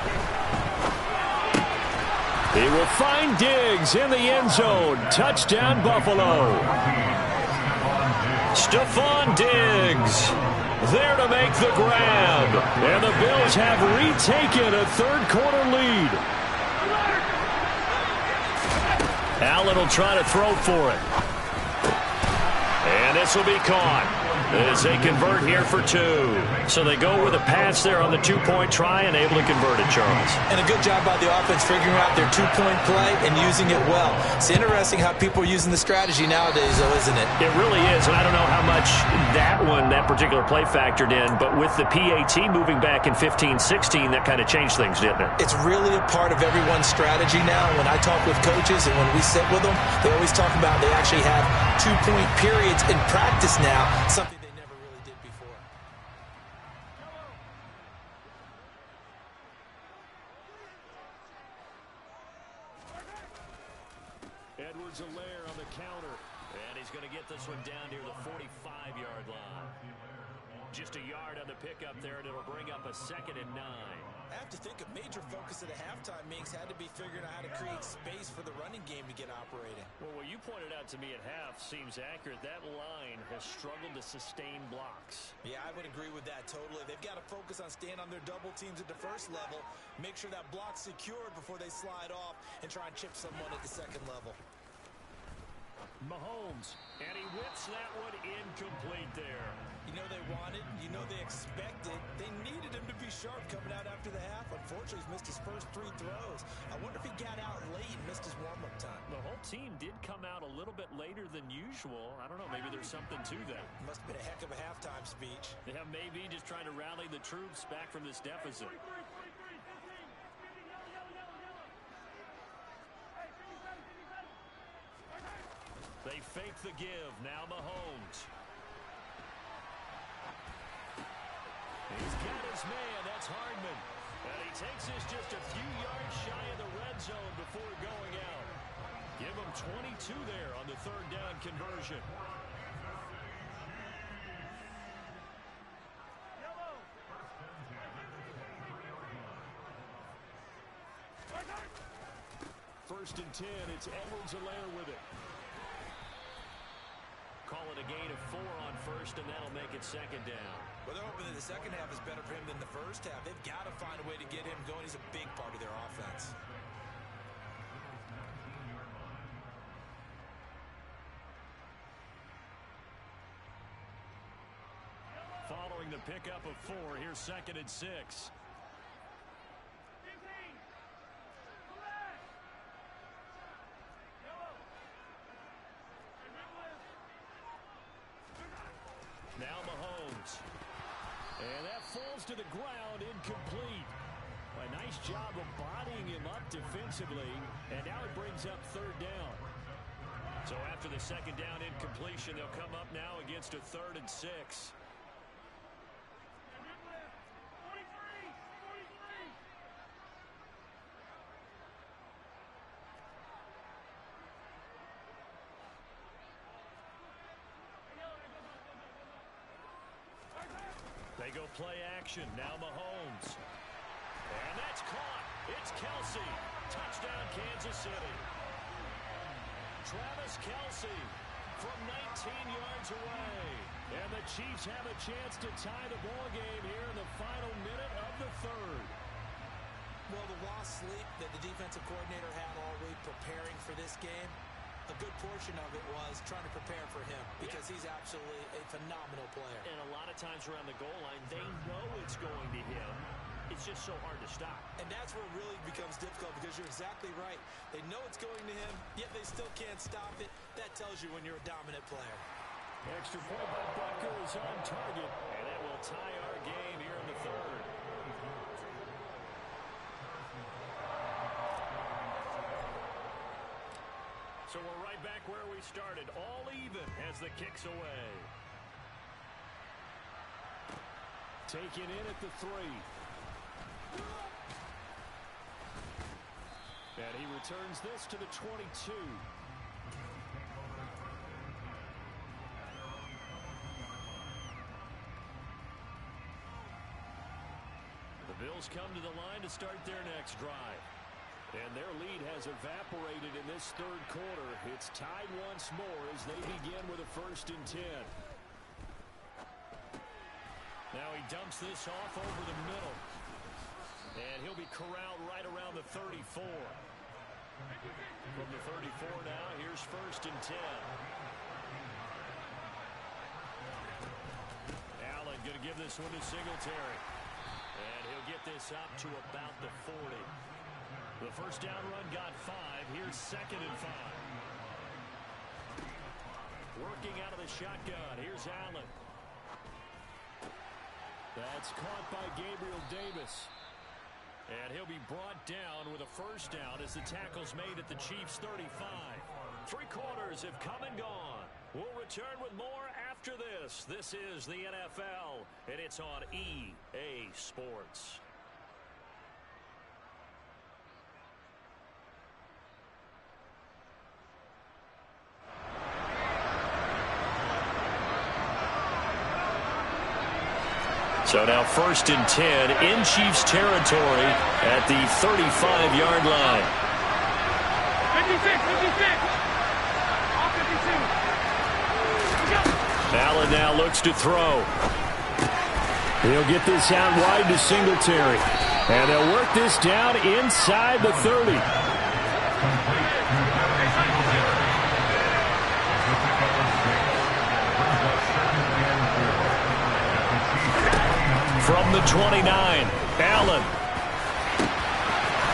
He will find Diggs in the end zone. Touchdown, Buffalo. Stephon Diggs there to make the grab. And the Bills have retaken a third-quarter lead. Allen will try to throw for it. And this will be caught as they convert here for 2. So they go with a pass there on the 2-point try and able to convert it, Charles.
And a good job by the offense figuring out their 2-point play and using it well. It's interesting how people are using the strategy nowadays, though, isn't it?
It really is, and I don't know how much that particular play factored in, but with the PAT moving back in 15-16, that kind of changed things, didn't it?
It's really a part of everyone's strategy now. When I talk with coaches and when we sit with them, they always talk about they actually have 2-point periods in practice now, something they never really did before.
Edwards-Helaire on the counter, and he's going to get this one down near the 45-yard line. Just a yard on the pickup there, and it'll bring up a 2nd and 9.
I have to think a major focus of the halftime meetings had to be figuring out how to create space for the running game to get operating.
Well, what you pointed out to me at half seems accurate. That line has struggled to sustain blocks.
Yeah, I would agree with that totally. They've got to focus on staying on their double teams at the first level, make sure that block's secured before they slide off, and try and chip someone at the second level.
Mahomes, and he whips that one incomplete there.
You know they wanted, you know they expected, they needed him to be sharp coming out after the half. Unfortunately, he's missed his first 3 throws. I wonder if he got out late and missed his warm-up time.
The whole team did come out a little bit later than usual. I don't know, maybe there's something to that.
Must have been a heck of a halftime speech.
Yeah, maybe just trying to rally the troops back from this deficit. They fake the give. Now Mahomes. He's got his
his man. That's Hardman. And he takes this just a few yards shy of the red zone before going out. Give him 22 there on the third down conversion. First and 10, it's Edwards-Helaire with it. Call it a gain of 4 on first, and that'll make it second down.
Well, they're hoping that the second half is better for him than the first half. They've got to find a way to get him going. He's a big part of their offense.
Following the pickup of 4, here's second and 6. Now Mahomes. And that falls to the ground, incomplete. A nice job of bodying him up defensively, and now it brings up third down. So after the second down incompletion, they'll come up now against a 3rd and 6. They go play action. Now Mahomes. And that's caught. It's Kelsey. Touchdown, Kansas City. Travis Kelsey from 19 yards away. And the Chiefs have a chance to tie the ball game here in the final minute of the 3rd.
Well, the lost sleep that the defensive coordinator had all week preparing for this game, a good portion of it was trying to prepare for him because he's absolutely a phenomenal player.
And a lot of times around the goal line, they know it's going to him. It's just so hard to stop.
And that's where it really becomes difficult because you're exactly right. They know it's going to him, yet they still can't stop it. That tells you when you're a dominant player.
Extra point by Bucker is on target, and that will tie our game here in the 3rd. So we're right back where we started, all even as the kick's away. Taken in at the 3. And he returns this to the 22. The Bills come to the line to start their next drive. And their lead has evaporated in this 3rd quarter. It's tied once more as they begin with a 1st and 10. Now he dumps this off over the middle. And he'll be corralled right around the 34. From the 34 now, here's 1st and 10. Allen going to give this one to Singletary. And he'll get this up to about the 40. The first down run got 5. Here's 2nd and 5. Working out of the shotgun. Here's Allen. That's caught by Gabriel Davis. And he'll be brought down with a first down as the tackle's made at the Chiefs' 35. 3 quarters have come and gone. We'll return with more after this. This is the NFL, and it's on EA Sports. So now 1st and 10 in Chiefs territory at the 35-yard line.
56, 56. All 52.
Allen now looks to throw. He'll get this out wide to Singletary. And they'll work this down inside the 30. From the 29, Allen.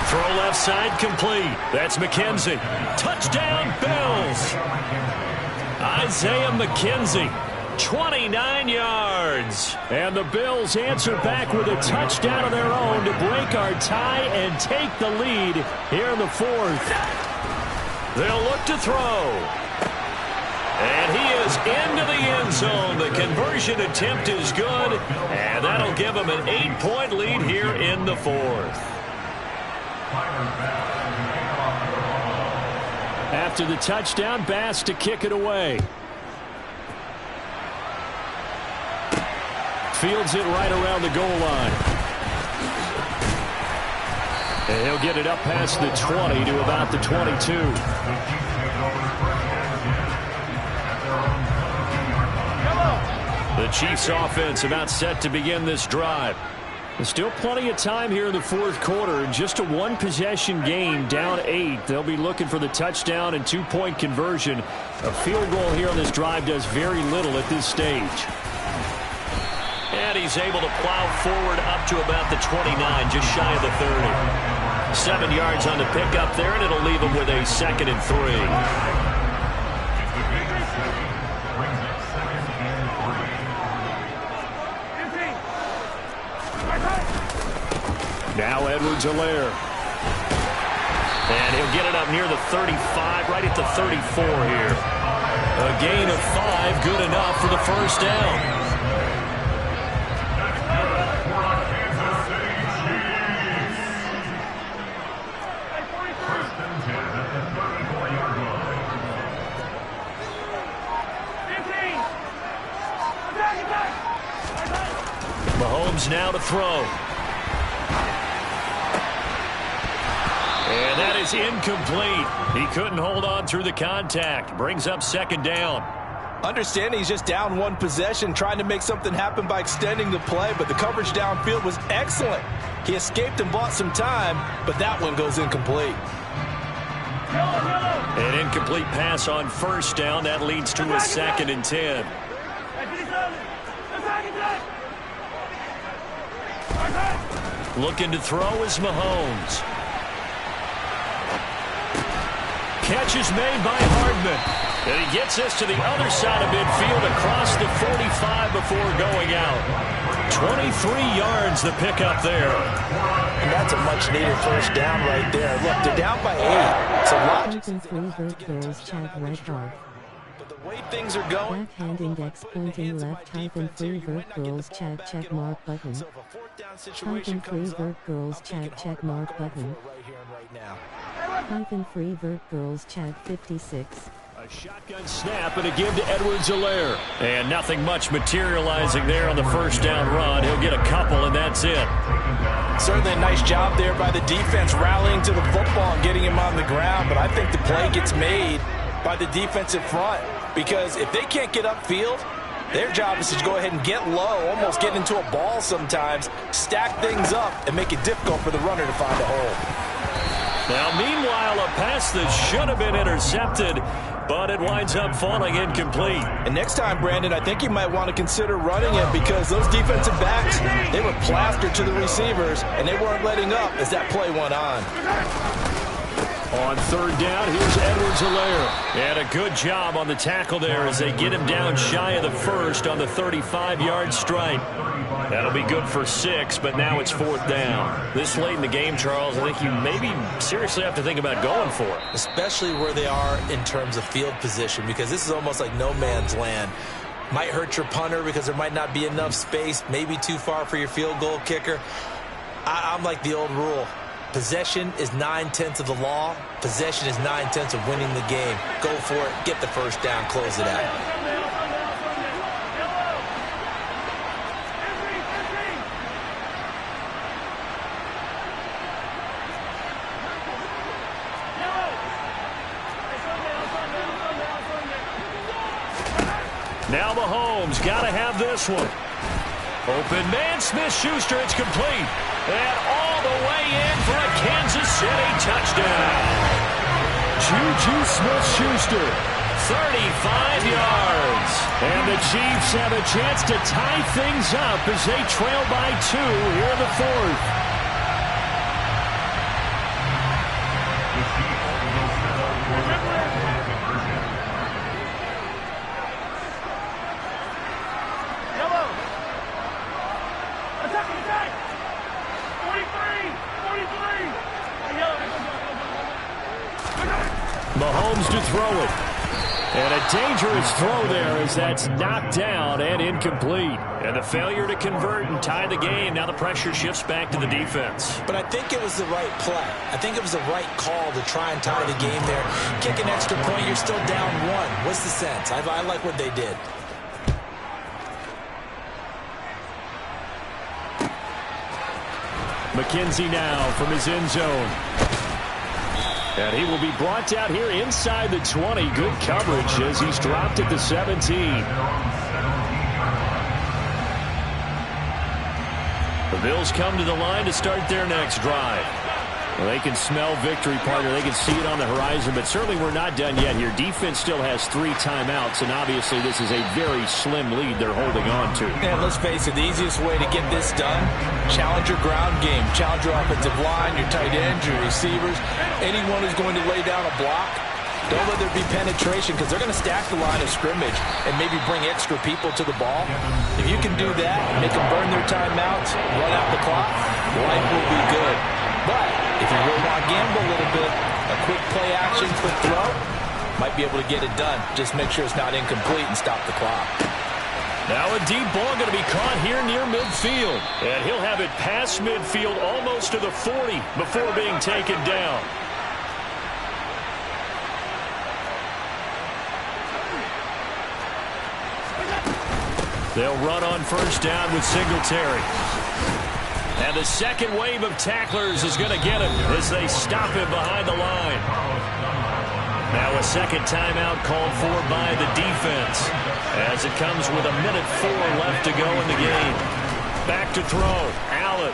Throw left side complete. That's McKenzie. Touchdown, Bills. Isaiah McKenzie, 29 yards. And the Bills answer back with a touchdown of their own to break our tie and take the lead here in the 4th. They'll look to throw. And he is into the end zone. The conversion attempt is good, and that'll give him an 8-point lead here in the fourth.
After the touchdown, Bass to kick it away. Fields it right around the goal line. And he'll get it up past the 20 to about the 22. The Chiefs offense about set to begin this drive. There's still plenty of time here in the fourth quarter. Just a one-possession game, down 8. They'll be looking for the touchdown and 2-point conversion. A field goal here on this drive does very little at this stage.
And he's able to plow forward up to about the 29, just shy of the 30. 7 yards on the pickup there, and it'll leave him with a 2nd and 3.
Now Edwards-Helaire.
And he'll get it up near the 35, right at the 34 here. A gain of 5, good enough for the first down. Mahomes now to throw. And that is incomplete. He couldn't hold on through the contact. Brings up 2nd down.
Understanding he's just down one possession, trying to make something happen by extending the play, but the coverage downfield was excellent. He escaped and bought some time, but that one goes incomplete.
An incomplete pass on 1st down. That leads to a 2nd and 10. Looking to throw is Mahomes. Catch is made by Hardman. And he gets us to the other side of midfield across the 45 before going out. 23 yards the pickup there.
And that's a much-needed first down right there. Look, they're down by 8. It's a lot. But the way things are going.
Backhand index pointing left hyphen free vert girls chat check mark button.
So if a 4th down situation
Hyphen free vert girls chat check mark button.
Right here and right now.
Hyphen free vert girls chat 56.
A shotgun snap and a give to Edwards-Helaire. And nothing much materializing there on the first down run. He'll get a couple, and that's it.
Certainly a nice job there by the defense rallying to the football and getting him on the ground. But I think the play gets made by the defensive front. Because if they can't get upfield, their job is to go ahead and get low, almost get into a ball sometimes, stack things up, and make it difficult for the runner to find a hole.
Now, meanwhile, a pass that should have been intercepted, but it winds up falling incomplete.
And next time, Brandon, I think you might want to consider running it because those defensive backs, they were plastered to the receivers, and they weren't letting up as that play went on.
On 3rd down, here's Edwards-Helaire. And a good job on the tackle there as they get him down shy of the 1st on the 35-yard strike. That'll be good for 6, but now it's 4th down. This late in the game, Charles, I think you maybe seriously have to think about going for it.
Especially where they are in terms of field position, because this is almost like no man's land. Might hurt your punter because there might not be enough space, maybe too far for your field goal kicker. I'm like the old rule. Possession is 9/10 of the law. Possession is 9/10 of winning the game. Go for it. Get the first down. Close it out.
Now Mahomes got to have this one. Open man, Smith-Schuster. It's complete. And all the way in for a Kansas City touchdown. Juju Smith-Schuster, 35 yards. And the Chiefs have a chance to tie things up as they trail by 2 here in the 4th. Mahomes to throw it.
And a dangerous throw there as that's knocked down and incomplete. And the failure to convert and tie the game. Now the pressure shifts back to the defense.
But I think it was the right play. I think it was the right call to try and tie the game there. Kick an extra point, you're still down one. What's the sense? I like what they did.
McKenzie now from his end zone. And he will be brought down here inside the 20. Good coverage as he's dropped at the 17. The Bills come to the line to start their next drive. Well, they can smell victory, partner. They can see it on the horizon, but certainly we're not done yet here. Defense still has 3 timeouts, and obviously this is a very slim lead they're holding on to.
And let's face it, the easiest way to get this done, challenge your ground game. Challenge your offensive line, your tight ends, your receivers, anyone who's going to lay down a block. Don't let there be penetration because they're going to stack the line of scrimmage and maybe bring extra people to the ball. If you can do that, make them burn their timeouts, run out the clock, life will be good. But if you really want to gamble a little bit, a quick play action, quick throw, might be able to get it done. Just make sure it's not incomplete and stop the clock.
Now a deep ball going to be caught here near midfield. And he'll have it past midfield almost to the 40 before being taken down. They'll run on first down with Singletary. And the second wave of tacklers is going to get him as they stop him behind the line. Now a second timeout called for by the defense as it comes with 1:04 left to go in the game. Back to throw. Allen.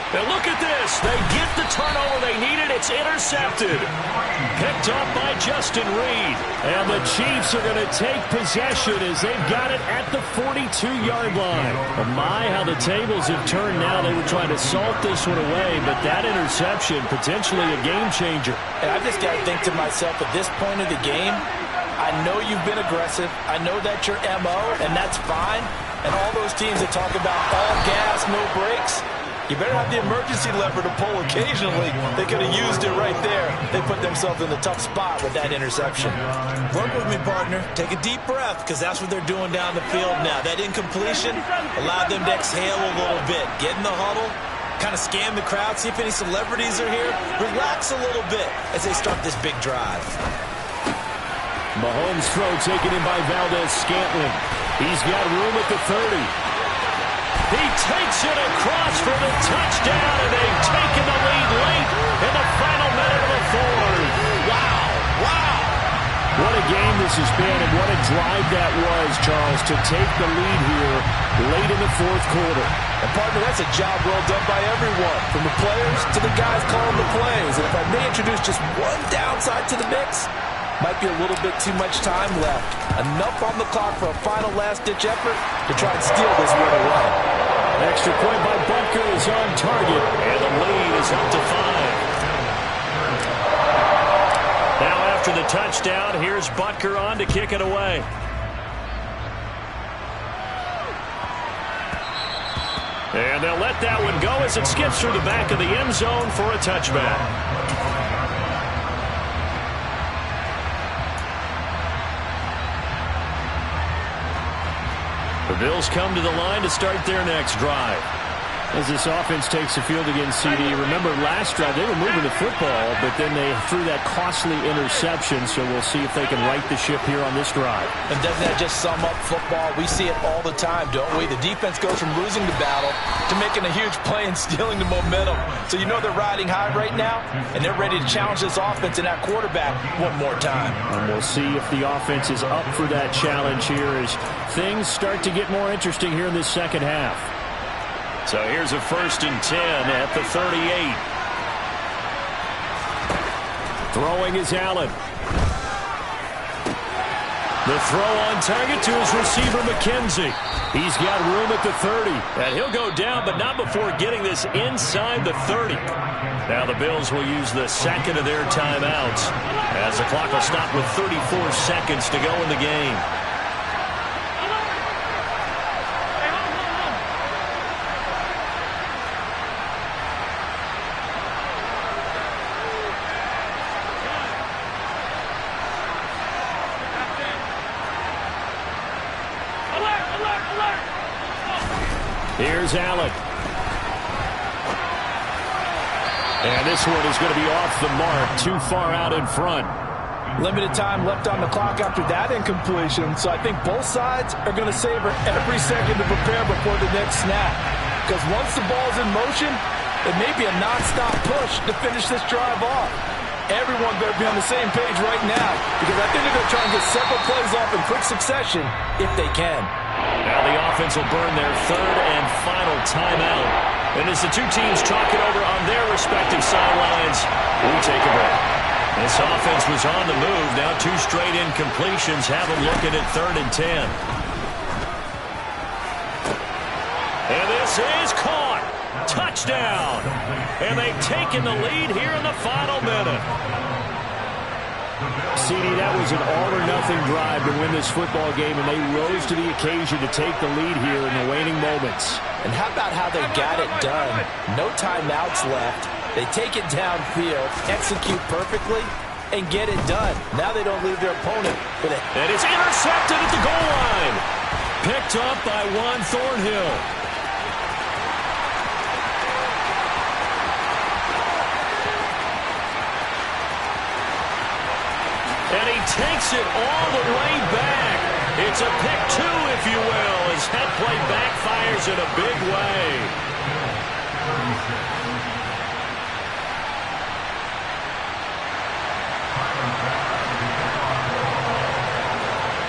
And look at this. They get the turnover they needed. It's intercepted. Picked up by Justin Reed. And the Chiefs are going to take possession as they've got it at the 42-yard line. Oh my, how the tables have turned now. They were trying to salt this one away, but that interception, potentially a game changer.
And I just got to think to myself, at this point of the game, I know you've been aggressive. I know that's your MO, and that's fine. And all those teams that talk about all gas, no brakes, you better have the emergency lever to pull occasionally. They could have used it right there. They put themselves in a tough spot with that interception. Work with me, partner. Take a deep breath, because that's what they're doing down the field now. That incompletion allowed them to exhale a little bit. Get in the huddle, kind of scan the crowd, see if any celebrities are here. Relax a little bit as they start this big drive.
Mahomes' throw taken in by Valdez-Scantling. He's got room at the 30. He takes it across for the touchdown, and they've taken the lead late in the final minute of the fourth.
Wow, wow.
What a game this has been, and what a drive that was, Charles, to take the lead here late in the fourth quarter.
And, partner, that's a job well done by everyone, from the players to the guys calling the plays. And if I may introduce just one downside to the mix, might be a little bit too much time left. Enough on the clock for a final last-ditch effort to try and steal this one away.
Extra point by Butker is on target, and the lead is up to 5. Now after the touchdown, here's Butker on to kick it away. And they'll let that one go as it skips through the back of the end zone for a touchback. The Bills come to the line to start their next drive. As this offense takes the field against CD, remember last drive they were moving the football, but then they threw that costly interception, so we'll see if they can right the ship here on this drive.
And doesn't that just sum up football? We see it all the time, don't we? The defense goes from losing the battle to making a huge play and stealing the momentum. So you know they're riding high right now, and they're ready to challenge this offense and that quarterback one more time.
And we'll see if the offense is up for that challenge here as things start to get more interesting here in this second half. So here's a 1st and 10 at the 38. Throwing is Allen. The throw on target to his receiver, McKenzie. He's got room at the 30. And he'll go down, but not before getting this inside the 30. Now the Bills will use the second of their timeouts as the clock will stop with 34 seconds to go in the game. Here's Allen. And this one is going to be off the mark, too far out in front.
Limited time left on the clock after that incompletion, so I think both sides are going to savor every second to prepare before the next snap. Because once the ball's in motion, it may be a non-stop push to finish this drive off. Everyone better be on the same page right now, because I think they're going to try and get several plays off in quick succession if they can.
Now the offense will burn their third and final timeout. And as the two teams talk it over on their respective sidelines, we take a break. This offense was on the move. Now 2 straight incompletions have them looking at 3rd and 10. And this is caught. Touchdown. And they've taken the lead here in the final minute.
CD, that was an all-or-nothing drive to win this football game, and they rose to the occasion to take the lead here in the waning moments.
And how about how they got it done? No timeouts left. They take it downfield, execute perfectly, and get it done. Now they don't leave their opponent with it.
And it's intercepted at the goal line. Picked up by Juan Thornhill. And he takes it all the way back. It's a pick 2, if you will, as that play backfires in a big way.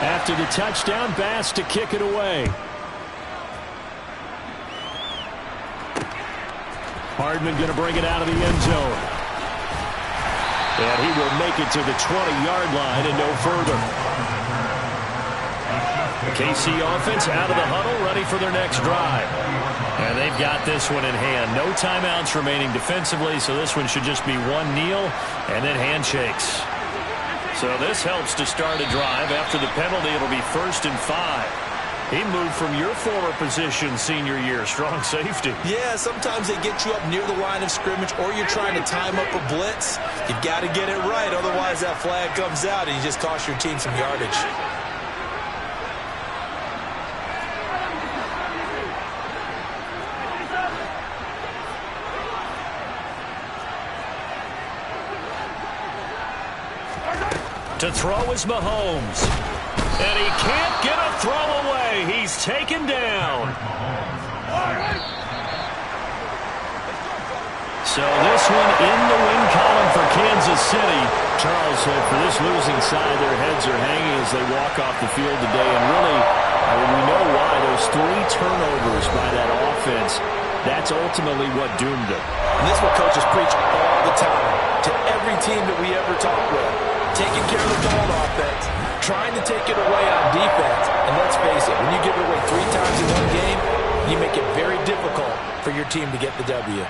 After the touchdown, Bass to kick it away. Hardman going to bring it out of the end zone. And he will make it to the 20-yard line and no further. The KC offense out of the huddle, ready for their next drive. And they've got this one in hand. No timeouts remaining defensively, so this one should just be one kneel and then handshakes. So this helps to start a drive. After the penalty, it'll be 1st and 5. He moved from your former position senior year, strong safety.
Yeah, sometimes they get you up near the line of scrimmage, or you're trying to time up a blitz. You've got to get it right, otherwise that flag comes out and you just cost your team some yardage.
To throw is Mahomes. And he can't get a throw away. He's taken down. So this one in the win column for Kansas City. Charles, for this losing side, their heads are hanging as they walk off the field today. And really, we know why. Those 3 turnovers by that offense, that's ultimately what doomed them.
And this is what coaches preach all the time to every team that we ever talk with. Taking care of the ball on offense, trying to take it away on defense. And let's face it, when you give it away 3 times in one game, you make it very difficult for your team to get the W.